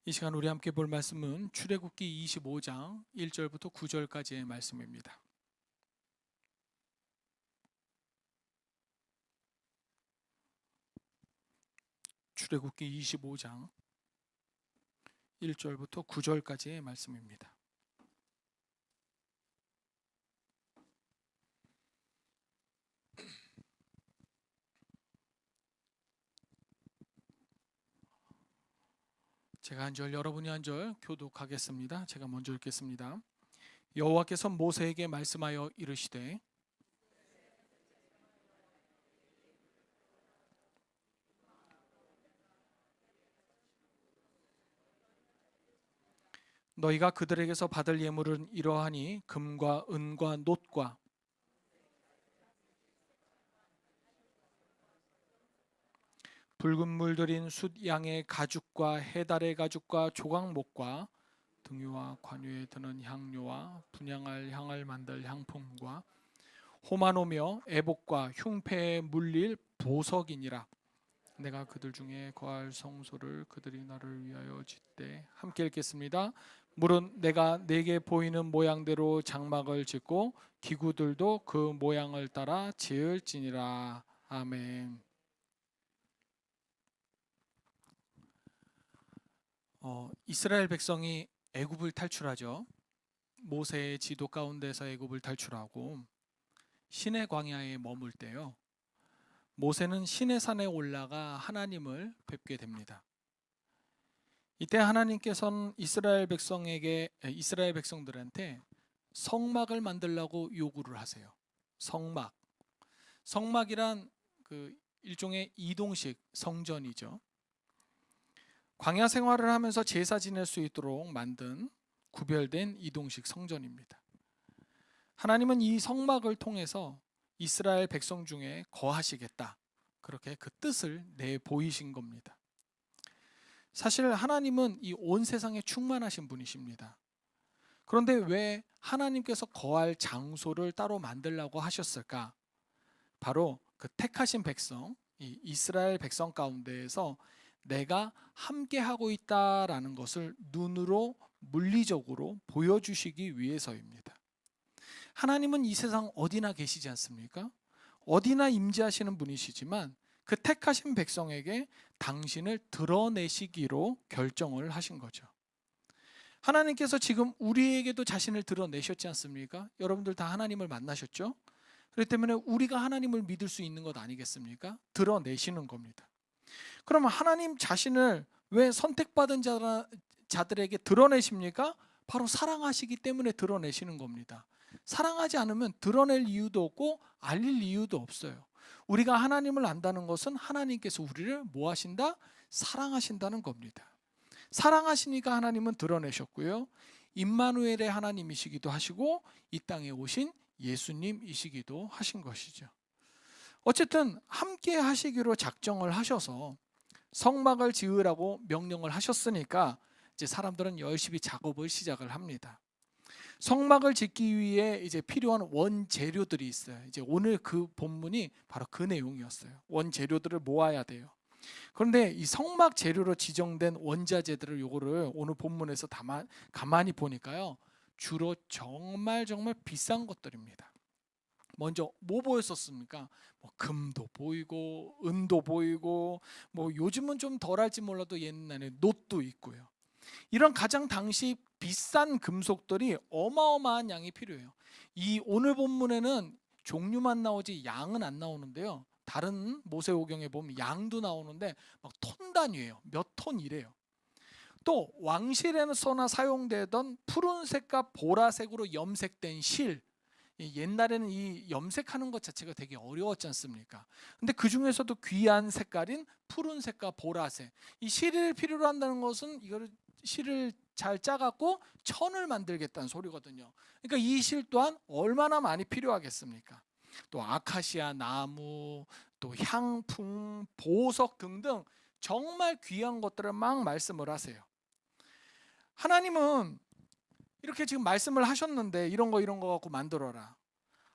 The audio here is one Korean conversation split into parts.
이 시간 우리 함께 볼 말씀은 출애굽기 25장 1절부터 9절까지의 말씀입니다. 출애굽기 25장 1절부터 9절까지의 말씀입니다. 제가 한 절, 여러분이 한 절 교독하겠습니다. 제가 먼저 읽겠습니다. 여호와께서 모세에게 말씀하여 이르시되 너희가 그들에게서 받을 예물은 이러하니 금과 은과 놋과 붉은 물들인 숫 양의 가죽과 해달의 가죽과 조각목과 등유와 관유에 드는 향료와 분향할 향을 만들 향품과 호마노며 애복과 흉패에 물릴 보석이니라. 내가 그들 중에 거할 성소를 그들이 나를 위하여 짓되. 함께 읽겠습니다. 물은 내가 내게 보이는 모양대로 장막을 짓고 기구들도 그 모양을 따라 지을지니라. 아멘. 이스라엘 백성이 애굽을 탈출하죠. 모세의 지도 가운데서 애굽을 탈출하고 시내 광야에 머물 때요, 모세는 시내산에 올라가 하나님을 뵙게 됩니다. 이때 하나님께서는 이스라엘 백성들한테 성막을 만들라고 요구를 하세요. 성막이란 그 일종의 이동식 성전이죠. 광야 생활을 하면서 제사 지낼 수 있도록 만든 구별된 이동식 성전입니다. 하나님은 이 성막을 통해서 이스라엘 백성 중에 거하시겠다, 그렇게 그 뜻을 내보이신 겁니다. 사실 하나님은 이 온 세상에 충만하신 분이십니다. 그런데 왜 하나님께서 거할 장소를 따로 만들라고 하셨을까? 바로 그 택하신 백성, 이 이스라엘 백성 가운데에서 내가 함께하고 있다라는 것을 눈으로 물리적으로 보여주시기 위해서입니다. 하나님은 이 세상 어디나 계시지 않습니까? 어디나 임재하시는 분이시지만 그 택하신 백성에게 당신을 드러내시기로 결정을 하신 거죠. 하나님께서 지금 우리에게도 자신을 드러내셨지 않습니까? 여러분들 다 하나님을 만나셨죠? 그렇기 때문에 우리가 하나님을 믿을 수 있는 것 아니겠습니까? 드러내시는 겁니다. 그러면 하나님 자신을 왜 선택받은 자들에게 드러내십니까? 바로 사랑하시기 때문에 드러내시는 겁니다. 사랑하지 않으면 드러낼 이유도 없고 알릴 이유도 없어요. 우리가 하나님을 안다는 것은 하나님께서 우리를 뭐 하신다? 사랑하신다는 겁니다. 사랑하시니까 하나님은 드러내셨고요, 임마누엘의 하나님이시기도 하시고 이 땅에 오신 예수님이시기도 하신 것이죠. 어쨌든 함께 하시기로 작정을 하셔서 성막을 지으라고 명령을 하셨으니까 이제 사람들은 열심히 작업을 시작을 합니다. 성막을 짓기 위해 이제 필요한 원재료들이 있어요. 이제 오늘 그 본문이 바로 그 내용이었어요. 원재료들을 모아야 돼요. 그런데 이 성막 재료로 지정된 원자재들을 요거를 오늘 본문에서 가만히 보니까요, 주로 정말 비싼 것들입니다. 먼저 뭐 보였었습니까? 뭐 금도 보이고 은도 보이고, 뭐 요즘은 좀 덜할지 몰라도 옛날에 놋도 있고요. 이런 가장 당시 비싼 금속들이 어마어마한 양이 필요해요. 이 오늘 본문에는 종류만 나오지 양은 안 나오는데요, 다른 모세오경에 보면 양도 나오는데 막 톤 단위예요. 몇 톤이래요. 또 왕실에서나 사용되던 푸른색과 보라색으로 염색된 실, 옛날에는 이 염색하는 것 자체가 되게 어려웠지 않습니까? 근데 그 중에서도 귀한 색깔인 푸른색과 보라색, 이 실을 필요로 한다는 것은 이거를 실을 잘 짜갖고 천을 만들겠다는 소리거든요. 그러니까 이 실 또한 얼마나 많이 필요하겠습니까? 또 아카시아 나무, 또 향품, 보석 등등 정말 귀한 것들을 막 말씀을 하세요. 하나님은 이렇게 지금 말씀을 하셨는데 이런 거 갖고 만들어라.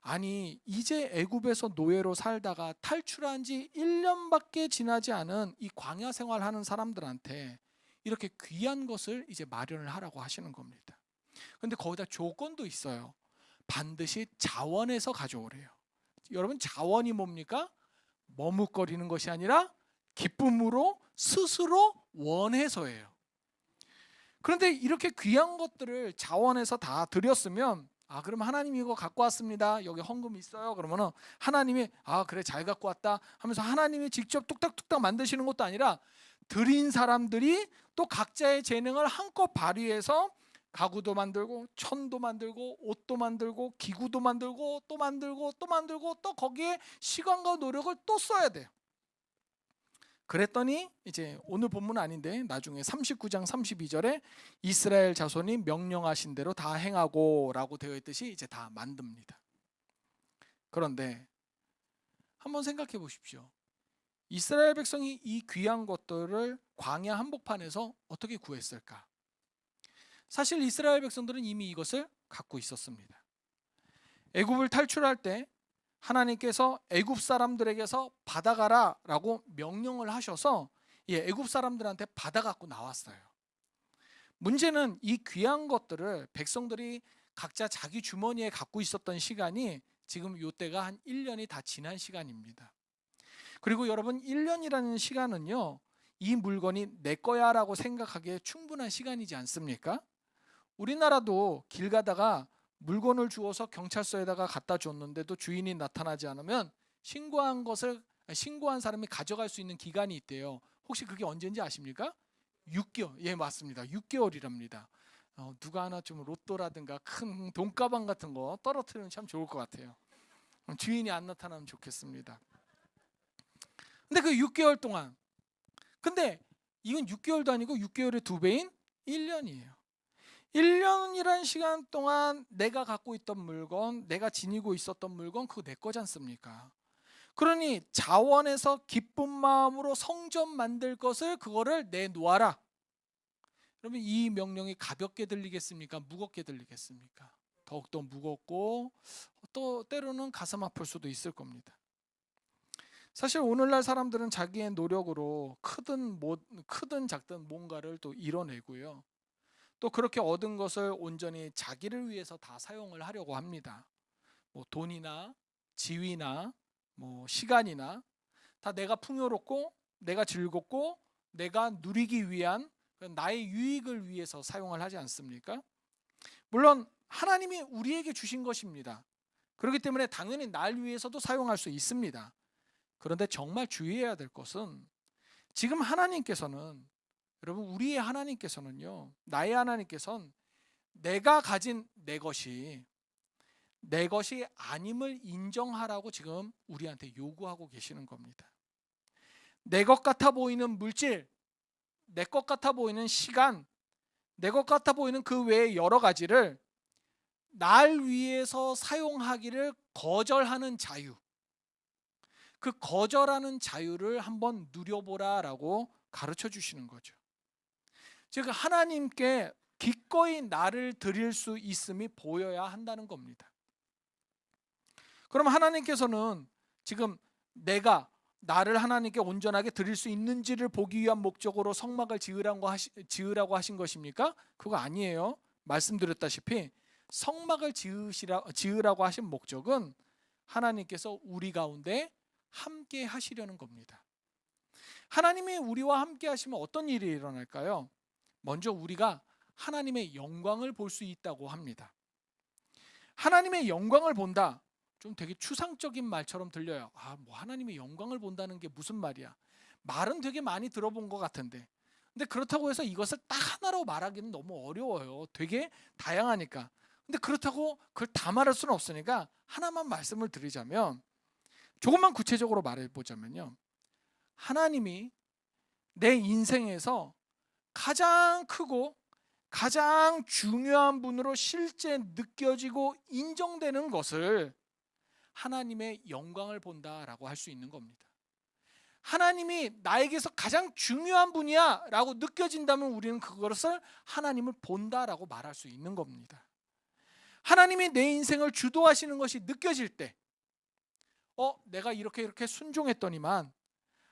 아니, 이제 애굽에서 노예로 살다가 탈출한 지 1년밖에 지나지 않은 이 광야 생활하는 사람들한테 이렇게 귀한 것을 이제 마련을 하라고 하시는 겁니다. 근데 거기다 조건도 있어요. 반드시 자원에서 가져오래요. 여러분, 자원이 뭡니까? 머뭇거리는 것이 아니라 기쁨으로 스스로 원해서예요. 그런데 이렇게 귀한 것들을 자원에서 다 드렸으면, 그럼 하나님 이거 갖고 왔습니다, 여기 헌금 있어요, 그러면은 하나님이 그래 잘 갖고 왔다 하면서 하나님이 직접 뚝딱뚝딱 만드시는 것도 아니라 드린 사람들이 또 각자의 재능을 한껏 발휘해서 가구도 만들고 천도 만들고 옷도 만들고 기구도 만들고 또 만들고 또 만들고 또 거기에 시간과 노력을 또 써야 돼요. 그랬더니 이제 오늘 본문은 아닌데 나중에 39장 32절에 이스라엘 자손이 명령하신 대로 다 행하고 라고 되어 있듯이 이제 다 만듭니다. 그런데 한번 생각해 보십시오. 이스라엘 백성이 이 귀한 것들을 광야 한복판에서 어떻게 구했을까? 사실 이스라엘 백성들은 이미 이것을 갖고 있었습니다. 애굽을 탈출할 때 하나님께서 애굽 사람들에게서 받아가라 라고 명령을 하셔서 애굽 사람들한테 받아갖고 나왔어요. 문제는 이 귀한 것들을 백성들이 각자 자기 주머니에 갖고 있었던 시간이 지금 이때가 한 1년이 다 지난 시간입니다. 그리고 여러분, 1년이라는 시간은요, 이 물건이 내 거야 라고 생각하기에 충분한 시간이지 않습니까? 우리나라도 길 가다가 물건을 주워서 경찰서에다가 갖다 줬는데도 주인이 나타나지 않으면 신고한 사람이 가져갈 수 있는 기간이 있대요. 혹시 그게 언제인지 아십니까? 6개월. 예, 맞습니다. 6개월이랍니다. 누가 하나 좀 로또라든가 큰 돈가방 같은 거 떨어뜨리면 참 좋을 것 같아요. 주인이 안 나타나면 좋겠습니다. 근데 그 6개월 동안, 근데 이건 6개월도 아니고 6개월의 2배인 1년이에요. 1년이란 시간 동안 내가 갖고 있던 물건, 내가 지니고 있었던 물건, 그거 내 거지 않습니까? 그러니 자원에서 기쁜 마음으로 성전 만들 것을 그거를 내놓아라. 그러면 이 명령이 가볍게 들리겠습니까? 무겁게 들리겠습니까? 더욱더 무겁고 또 때로는 가슴 아플 수도 있을 겁니다. 사실 오늘날 사람들은 자기의 노력으로 크든 작든 뭔가를 또 이뤄내고요. 또 그렇게 얻은 것을 온전히 자기를 위해서 다 사용을 하려고 합니다. 돈이나 지위나 시간이나 다 내가 풍요롭고 내가 즐겁고 내가 누리기 위한 나의 유익을 위해서 사용을 하지 않습니까? 물론 하나님이 우리에게 주신 것입니다. 그렇기 때문에 당연히 날 위해서도 사용할 수 있습니다. 그런데 정말 주의해야 될 것은 지금 하나님께서는, 여러분, 우리의 하나님께서는요, 나의 하나님께서는 내가 가진 내 것이 아님을 인정하라고 지금 우리한테 요구하고 계시는 겁니다. 내 것 같아 보이는 물질, 내 것 같아 보이는 시간, 내 것 같아 보이는 그 외의 여러 가지를 날 위해서 사용하기를 거절하는 자유, 그 거절하는 자유를 한번 누려보라라고 가르쳐 주시는 거죠. 즉 하나님께 기꺼이 나를 드릴 수 있음이 보여야 한다는 겁니다. 그럼 하나님께서는 지금 내가 나를 하나님께 온전하게 드릴 수 있는지를 보기 위한 목적으로 성막을 지으라고 하신 것입니까? 그거 아니에요. 말씀드렸다시피 성막을 지으라고 하신 목적은 하나님께서 우리 가운데 함께 하시려는 겁니다. 하나님이 우리와 함께 하시면 어떤 일이 일어날까요? 먼저 우리가 하나님의 영광을 볼 수 있다고 합니다. 하나님의 영광을 본다, 좀 되게 추상적인 말처럼 들려요. 하나님의 영광을 본다는 게 무슨 말이야? 말은 되게 많이 들어본 것 같은데, 근데 그렇다고 해서 이것을 딱 하나로 말하기는 너무 어려워요. 되게 다양하니까. 근데 그렇다고 그걸 다 말할 수는 없으니까 하나만 말씀을 드리자면, 조금만 구체적으로 말해보자면요, 하나님이 내 인생에서 가장 크고 가장 중요한 분으로 실제 느껴지고 인정되는 것을 하나님의 영광을 본다라고 할 수 있는 겁니다. 하나님이 나에게서 가장 중요한 분이야 라고 느껴진다면 우리는 그것을 하나님을 본다라고 말할 수 있는 겁니다. 하나님이 내 인생을 주도하시는 것이 느껴질 때, 내가 이렇게 순종했더니만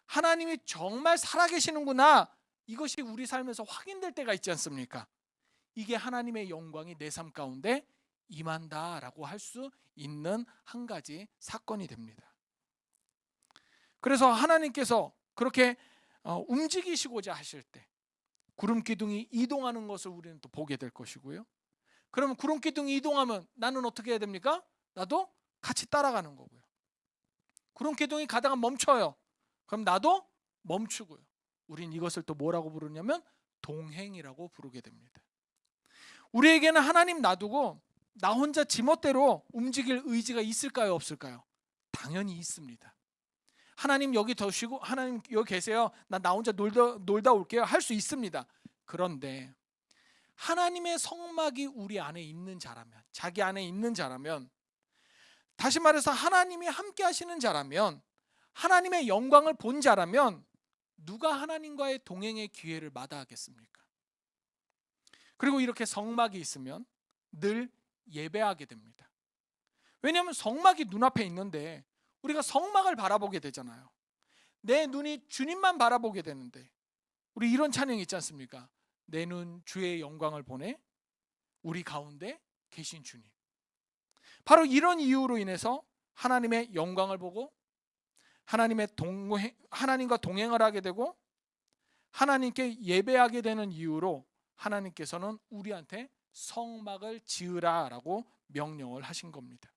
하나님이 정말 살아계시는구나 이것이 우리 삶에서 확인될 때가 있지 않습니까? 이게 하나님의 영광이 내 삶 가운데 임한다라고 할 수 있는 한 가지 사건이 됩니다. 그래서 하나님께서 그렇게 움직이시고자 하실 때 구름 기둥이 이동하는 것을 우리는 또 보게 될 것이고요. 그러면 구름 기둥이 이동하면 나는 어떻게 해야 됩니까? 나도 같이 따라가는 거고요. 구름 기둥이 가다가 멈춰요. 그럼 나도 멈추고요. 우린 이것을 또 뭐라고 부르냐면 동행이라고 부르게 됩니다. 우리에게는 하나님 놔두고 나 혼자 지멋대로 움직일 의지가 있을까요, 없을까요? 당연히 있습니다. 하나님 여기 더시고 하나님 여기 계세요. 나 혼자 놀다 올게요. 할 수 있습니다. 그런데 하나님의 성막이 우리 안에 있는 자라면, 자기 안에 있는 자라면, 다시 말해서 하나님이 함께 하시는 자라면, 하나님의 영광을 본 자라면 누가 하나님과의 동행의 기회를 마다하겠습니까? 그리고 이렇게 성막이 있으면 늘 예배하게 됩니다. 왜냐하면 성막이 눈앞에 있는데 우리가 성막을 바라보게 되잖아요. 내 눈이 주님만 바라보게 되는데, 우리 이런 찬양이 있지 않습니까? 내 눈 주의 영광을 보내 우리 가운데 계신 주님. 바로 이런 이유로 인해서 하나님의 영광을 보고 하나님과 동행을 하게 되고 하나님께 예배하게 되는 이유로 하나님께서는 우리한테 성막을 지으라라고 명령을 하신 겁니다.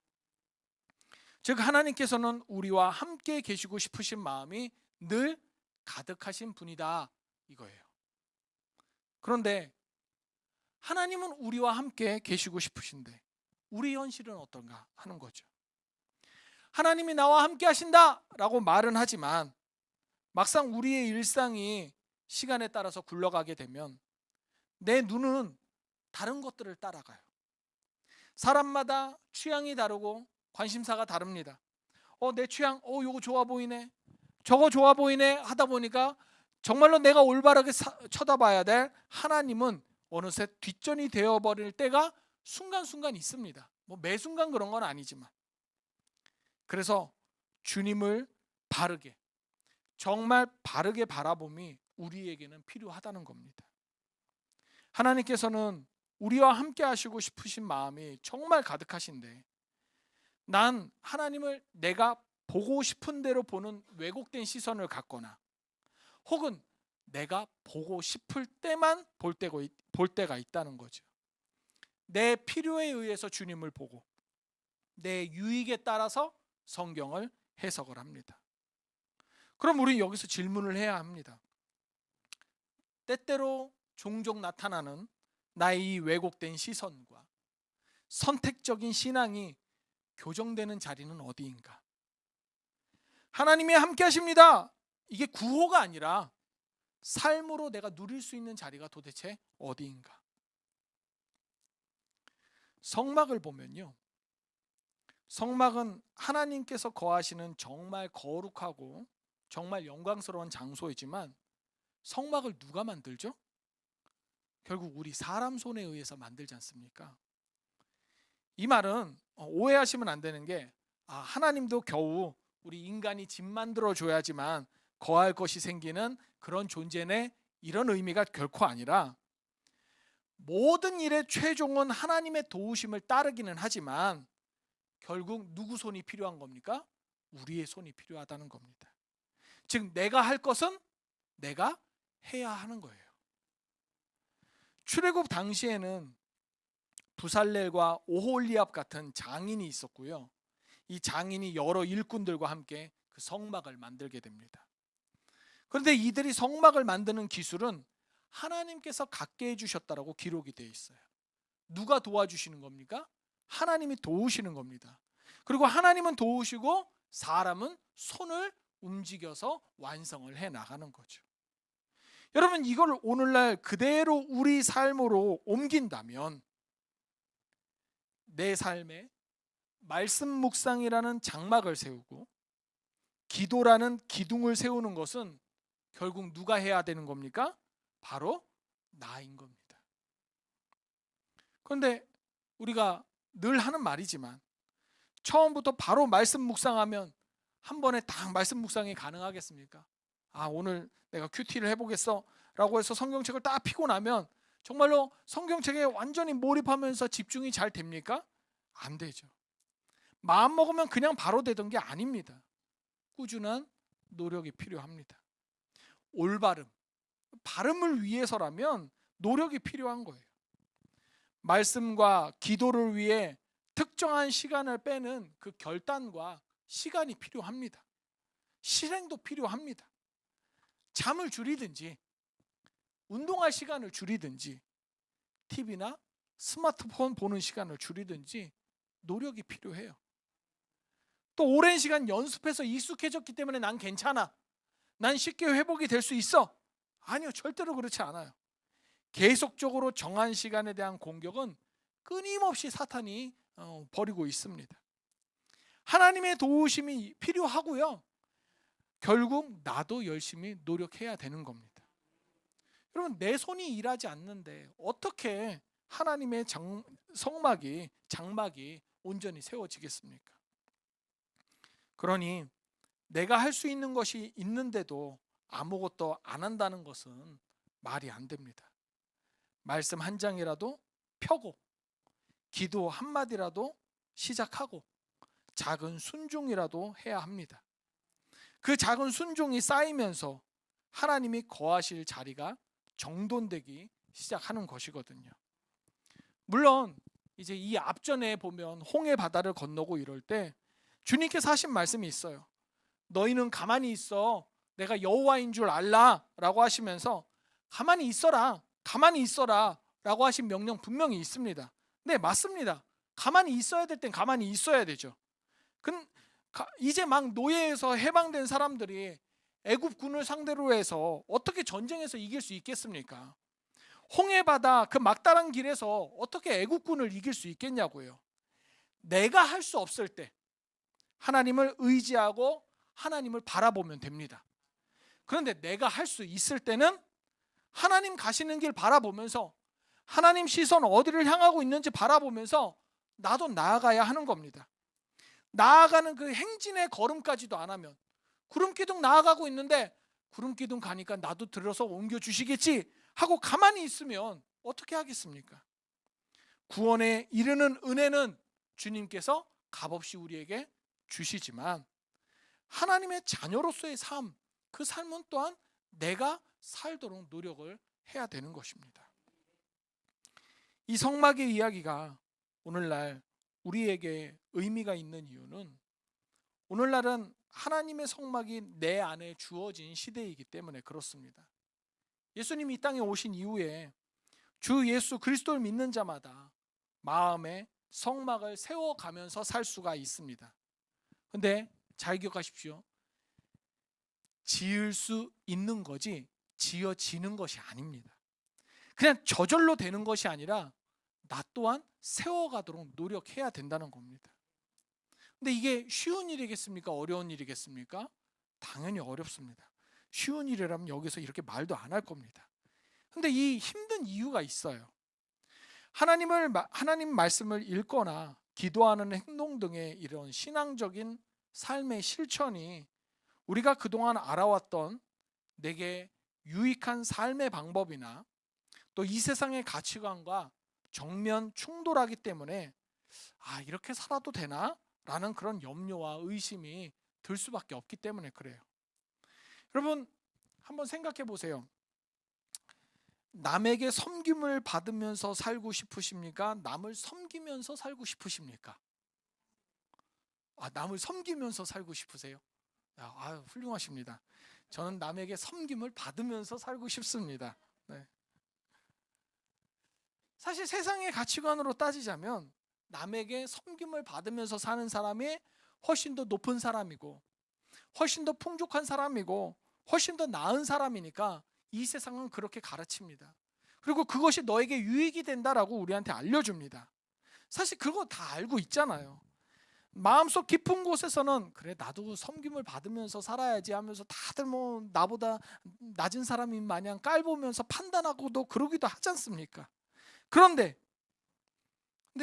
즉 하나님께서는 우리와 함께 계시고 싶으신 마음이 늘 가득하신 분이다 이거예요. 그런데 하나님은 우리와 함께 계시고 싶으신데 우리 현실은 어떤가 하는 거죠. 하나님이 나와 함께 하신다라고 말은 하지만 막상 우리의 일상이 시간에 따라서 굴러가게 되면 내 눈은 다른 것들을 따라가요. 사람마다 취향이 다르고 관심사가 다릅니다. 내 취향, 요거 좋아 보이네, 저거 좋아 보이네 하다 보니까 정말로 내가 올바르게 쳐다봐야 될 하나님은 어느새 뒷전이 되어버릴 때가 순간순간 있습니다. 매 순간 그런 건 아니지만. 그래서 주님을 바르게, 정말 바르게 바라봄이 우리에게는 필요하다는 겁니다. 하나님께서는 우리와 함께 하시고 싶으신 마음이 정말 가득하신데 난 하나님을 내가 보고 싶은 대로 보는 왜곡된 시선을 갖거나 혹은 내가 보고 싶을 때만 볼 때가 있다는 거죠. 내 필요에 의해서 주님을 보고 내 유익에 따라서 성경을 해석을 합니다. 그럼 우리 여기서 질문을 해야 합니다. 때때로 종종 나타나는 나의 이 왜곡된 시선과 선택적인 신앙이 교정되는 자리는 어디인가? 하나님이 함께 하십니다. 이게 구호가 아니라 삶으로 내가 누릴 수 있는 자리가 도대체 어디인가? 성막을 보면요, 성막은 하나님께서 거하시는 정말 거룩하고 정말 영광스러운 장소이지만 성막을 누가 만들죠? 결국 우리 사람 손에 의해서 만들지 않습니까? 이 말은 오해하시면 안 되는 게 하나님도 겨우 우리 인간이 집 만들어 줘야지만 거할 것이 생기는 그런 존재네, 이런 의미가 결코 아니라 모든 일의 최종은 하나님의 도우심을 따르기는 하지만 결국 누구 손이 필요한 겁니까? 우리의 손이 필요하다는 겁니다. 즉 내가 할 것은 내가 해야 하는 거예요. 출애굽 당시에는 부살렐과 오홀리압 같은 장인이 있었고요. 이 장인이 여러 일꾼들과 함께 그 성막을 만들게 됩니다. 그런데 이들이 성막을 만드는 기술은 하나님께서 갖게 해주셨다라고 기록이 되어 있어요. 누가 도와주시는 겁니까? 하나님이 도우시는 겁니다. 그리고 하나님은 도우시고 사람은 손을 움직여서 완성을 해 나가는 거죠. 여러분, 이걸 오늘날 그대로 우리 삶으로 옮긴다면 내 삶에 말씀 묵상이라는 장막을 세우고 기도라는 기둥을 세우는 것은 결국 누가 해야 되는 겁니까? 바로 나인 겁니다. 그런데 우리가 늘 하는 말이지만 처음부터 바로 말씀 묵상하면 한 번에 딱 말씀 묵상이 가능하겠습니까? 오늘 내가 큐티를 해보겠어 라고 해서 성경책을 딱 펴고 나면 정말로 성경책에 완전히 몰입하면서 집중이 잘 됩니까? 안 되죠. 마음 먹으면 그냥 바로 되던 게 아닙니다. 꾸준한 노력이 필요합니다. 올바름, 바름을 위해서라면 노력이 필요한 거예요. 말씀과 기도를 위해 특정한 시간을 빼는 그 결단과 시간이 필요합니다. 실행도 필요합니다. 잠을 줄이든지 운동할 시간을 줄이든지 TV나 스마트폰 보는 시간을 줄이든지 노력이 필요해요. 또 오랜 시간 연습해서 익숙해졌기 때문에 난 괜찮아, 난 쉽게 회복이 될 수 있어. 아니요, 절대로 그렇지 않아요. 계속적으로 정한 시간에 대한 공격은 끊임없이 사탄이 벌이고 있습니다. 하나님의 도우심이 필요하고요. 결국 나도 열심히 노력해야 되는 겁니다. 여러분, 내 손이 일하지 않는데 어떻게 하나님의 장막이 온전히 세워지겠습니까? 그러니 내가 할 수 있는 것이 있는데도 아무것도 안 한다는 것은 말이 안 됩니다. 말씀 한 장이라도 펴고 기도 한마디라도 시작하고 작은 순종이라도 해야 합니다. 그 작은 순종이 쌓이면서 하나님이 거하실 자리가 정돈되기 시작하는 것이거든요. 물론 이제 이 앞전에 보면 홍해 바다를 건너고 이럴 때 주님께서 하신 말씀이 있어요. 너희는 가만히 있어, 내가 여호와인 줄 알라 라고 하시면서 가만히 있어라 라고 하신 명령 분명히 있습니다. 네, 맞습니다. 가만히 있어야 될 땐 가만히 있어야 되죠. 이제 막 노예에서 해방된 사람들이 애굽군을 상대로 해서 어떻게 전쟁에서 이길 수 있겠습니까? 홍해바다 그 막다른 길에서 어떻게 애국군을 이길 수 있겠냐고요. 내가 할 수 없을 때 하나님을 의지하고 하나님을 바라보면 됩니다. 그런데 내가 할 수 있을 때는 하나님 가시는 길 바라보면서 하나님 시선 어디를 향하고 있는지 바라보면서 나도 나아가야 하는 겁니다. 나아가는 그 행진의 걸음까지도 안 하면, 구름기둥 나아가고 있는데 구름기둥 가니까 나도 들어서 옮겨주시겠지 하고 가만히 있으면 어떻게 하겠습니까? 구원에 이르는 은혜는 주님께서 값없이 우리에게 주시지만 하나님의 자녀로서의 삶, 그 삶은 또한 내가 살도록 노력을 해야 되는 것입니다. 이 성막의 이야기가 오늘날 우리에게 의미가 있는 이유는 오늘날은 하나님의 성막이 내 안에 주어진 시대이기 때문에 그렇습니다. 예수님이 이 땅에 오신 이후에 주 예수 그리스도를 믿는 자마다 마음에 성막을 세워가면서 살 수가 있습니다. 그런데 잘 기억하십시오. 지을 수 있는 거지 지어지는 것이 아닙니다. 그냥 저절로 되는 것이 아니라 나 또한 세워가도록 노력해야 된다는 겁니다. 근데 이게 쉬운 일이겠습니까? 어려운 일이겠습니까? 당연히 어렵습니다. 쉬운 일이라면 여기서 이렇게 말도 안 할 겁니다. 근데 이 힘든 이유가 있어요. 하나님 말씀을 읽거나 기도하는 행동 등의 이런 신앙적인 삶의 실천이 우리가 그동안 알아왔던 내게 유익한 삶의 방법이나 또 이 세상의 가치관과 정면 충돌하기 때문에 이렇게 살아도 되나? 라는 그런 염려와 의심이 들 수밖에 없기 때문에 그래요. 여러분, 한번 생각해 보세요. 남에게 섬김을 받으면서 살고 싶으십니까? 남을 섬기면서 살고 싶으십니까? 남을 섬기면서 살고 싶으세요? 훌륭하십니다. 저는 남에게 섬김을 받으면서 살고 싶습니다. 네. 사실 세상의 가치관으로 따지자면 남에게 섬김을 받으면서 사는 사람이 훨씬 더 높은 사람이고 훨씬 더 풍족한 사람이고 훨씬 더 나은 사람이니까 이 세상은 그렇게 가르칩니다. 그리고 그것이 너에게 유익이 된다라고 우리한테 알려줍니다. 사실 그거 다 알고 있잖아요. 마음속 깊은 곳에서는 그래, 나도 섬김을 받으면서 살아야지 하면서 다들 뭐 나보다 낮은 사람인 마냥 깔보면서 판단하고도 그러기도 하지 않습니까? 그런데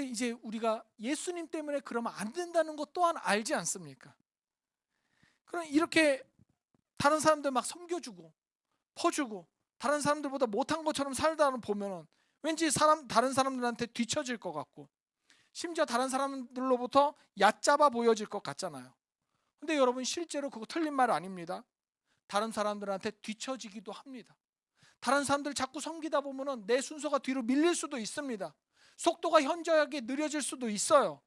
이제 우리가 예수님 때문에 그러면 안 된다는 것 또한 알지 않습니까? 그럼 이렇게 다른 사람들 막 섬겨주고 퍼주고 다른 사람들보다 못한 것처럼 살다 보면은 왠지 다른 사람들한테 뒤처질 것 같고 심지어 다른 사람들로부터 얕잡아 보여질 것 같잖아요. 근데 여러분 실제로 그거 틀린 말 아닙니다. 다른 사람들한테 뒤처지기도 합니다. 다른 사람들 자꾸 섬기다 보면은 내 순서가 뒤로 밀릴 수도 있습니다. 속도가 현저하게 느려질 수도 있어요.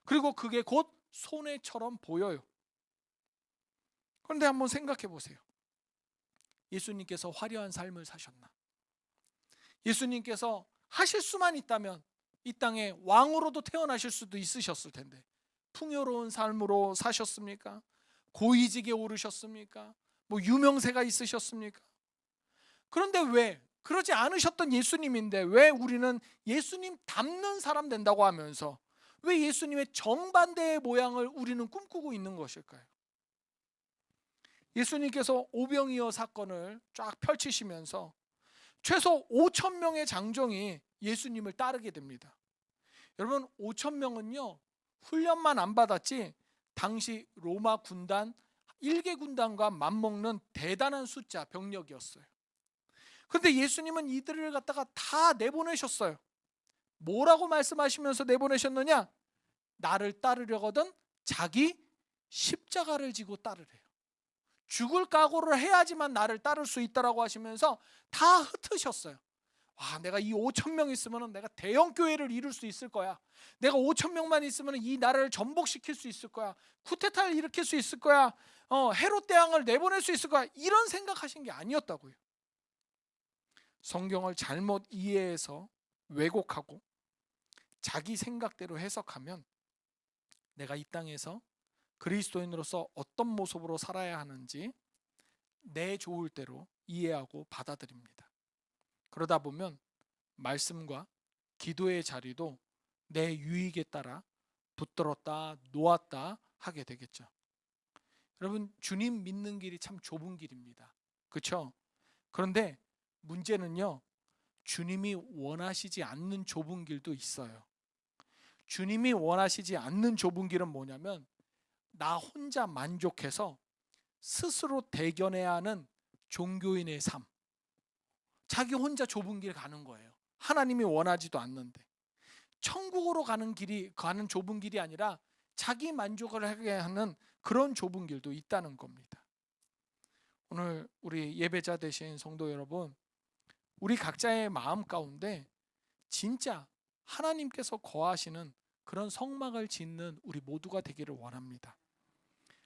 그리고 그게 곧 손해처럼 보여요. 그런데 한번 생각해 보세요. 예수님께서 화려한 삶을 사셨나? 예수님께서 하실 수만 있다면 이 땅에 왕으로도 태어나실 수도 있으셨을 텐데 풍요로운 삶으로 사셨습니까? 고위직에 오르셨습니까? 뭐 유명세가 있으셨습니까? 그런데 왜 그러지 않으셨던 예수님인데 왜 우리는 예수님 닮는 사람 된다고 하면서 왜 예수님의 정반대의 모양을 우리는 꿈꾸고 있는 것일까요? 예수님께서 오병이어 사건을 쫙 펼치시면서 최소 5천 명의 장정이 예수님을 따르게 됩니다. 여러분 5천 명은요 훈련만 안 받았지 당시 로마 군단 1개 군단과 맞먹는 대단한 숫자 병력이었어요. 그런데 예수님은 이들을 갖다가 다 내보내셨어요. 뭐라고 말씀하시면서 내보내셨느냐? 나를 따르려거든 자기 십자가를 지고 따르래요. 죽을 각오를 해야지만 나를 따를 수 있다라고 하시면서 다 흩으셨어요. 와, 내가 이 5천 명 있으면 내가 대형 교회를 이룰 수 있을 거야. 내가 5천 명만 있으면 이 나라를 전복시킬 수 있을 거야. 쿠데타를 일으킬 수 있을 거야. 헤롯 대왕을 내보낼 수 있을 거야. 이런 생각하신 게 아니었다고요. 성경을 잘못 이해해서 왜곡하고 자기 생각대로 해석하면 내가 이 땅에서 그리스도인으로서 어떤 모습으로 살아야 하는지 내 좋을 대로 이해하고 받아들입니다. 그러다 보면 말씀과 기도의 자리도 내 유익에 따라 붙들었다 놓았다 하게 되겠죠. 여러분 주님 믿는 길이 참 좁은 길입니다. 그렇죠? 그런데 문제는요 주님이 원하시지 않는 좁은 길도 있어요. 주님이 원하시지 않는 좁은 길은 뭐냐면 나 혼자 만족해서 스스로 대견해야 하는 종교인의 삶. 자기 혼자 좁은 길 가는 거예요. 하나님이 원하지도 않는데. 천국으로 가는 좁은 길이 아니라 자기 만족을 하게 하는 그런 좁은 길도 있다는 겁니다. 오늘 우리 예배자 되신 성도 여러분, 우리 각자의 마음 가운데 진짜 하나님께서 거하시는 그런 성막을 짓는 우리 모두가 되기를 원합니다.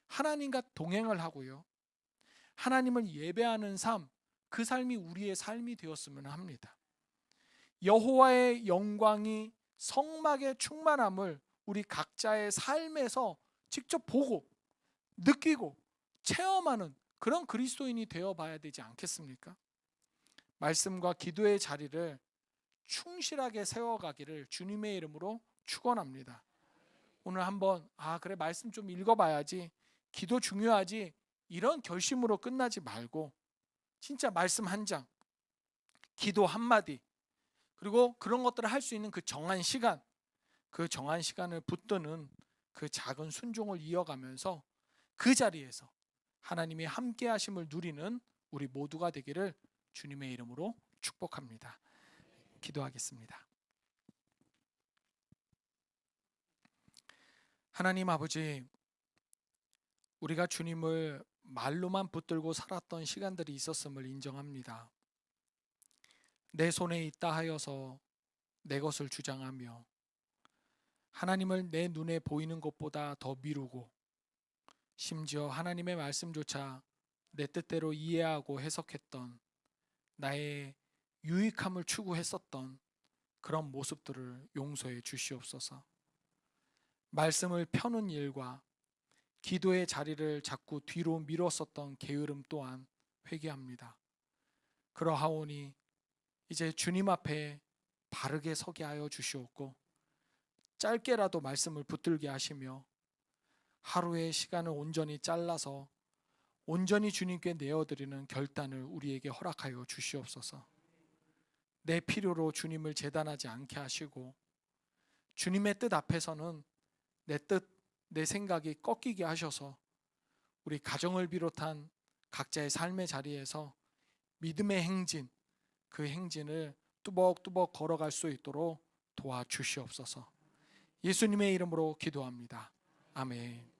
하나님과 동행을 하고요. 하나님을 예배하는 삶, 그 삶이 우리의 삶이 되었으면 합니다. 여호와의 영광이 성막의 충만함을 우리 각자의 삶에서 직접 보고 느끼고 체험하는 그런 그리스도인이 되어봐야 되지 않겠습니까? 말씀과 기도의 자리를 충실하게 세워가기를 주님의 이름으로 축원합니다. 오늘 한번 그래 말씀 좀 읽어봐야지, 기도 중요하지, 이런 결심으로 끝나지 말고 진짜 말씀 한 장, 기도 한마디, 그리고 그런 것들을 할 수 있는 그 정한 시간, 그 정한 시간을 붙드는 그 작은 순종을 이어가면서 그 자리에서 하나님의 함께 하심을 누리는 우리 모두가 되기를 주님의 이름으로 축복합니다. 기도하겠습니다. 하나님 아버지, 우리가 주님을 말로만 붙들고 살았던 시간들이 있었음을 인정합니다. 내 손에 있다 하여서 내 것을 주장하며 하나님을 내 눈에 보이는 것보다 더 미루고 심지어 하나님의 말씀조차 내 뜻대로 이해하고 해석했던 나의 유익함을 추구했었던 그런 모습들을 용서해 주시옵소서. 말씀을 펴는 일과 기도의 자리를 자꾸 뒤로 미뤘었던 게으름 또한 회개합니다. 그러하오니 이제 주님 앞에 바르게 서게 하여 주시옵고 짧게라도 말씀을 붙들게 하시며 하루의 시간을 온전히 잘라서 온전히 주님께 내어드리는 결단을 우리에게 허락하여 주시옵소서. 내 필요로 주님을 재단하지 않게 하시고 주님의 뜻 앞에서는 내 뜻, 내 생각이 꺾이게 하셔서 우리 가정을 비롯한 각자의 삶의 자리에서 믿음의 행진, 그 행진을 뚜벅뚜벅 걸어갈 수 있도록 도와주시옵소서. 예수님의 이름으로 기도합니다. 아멘.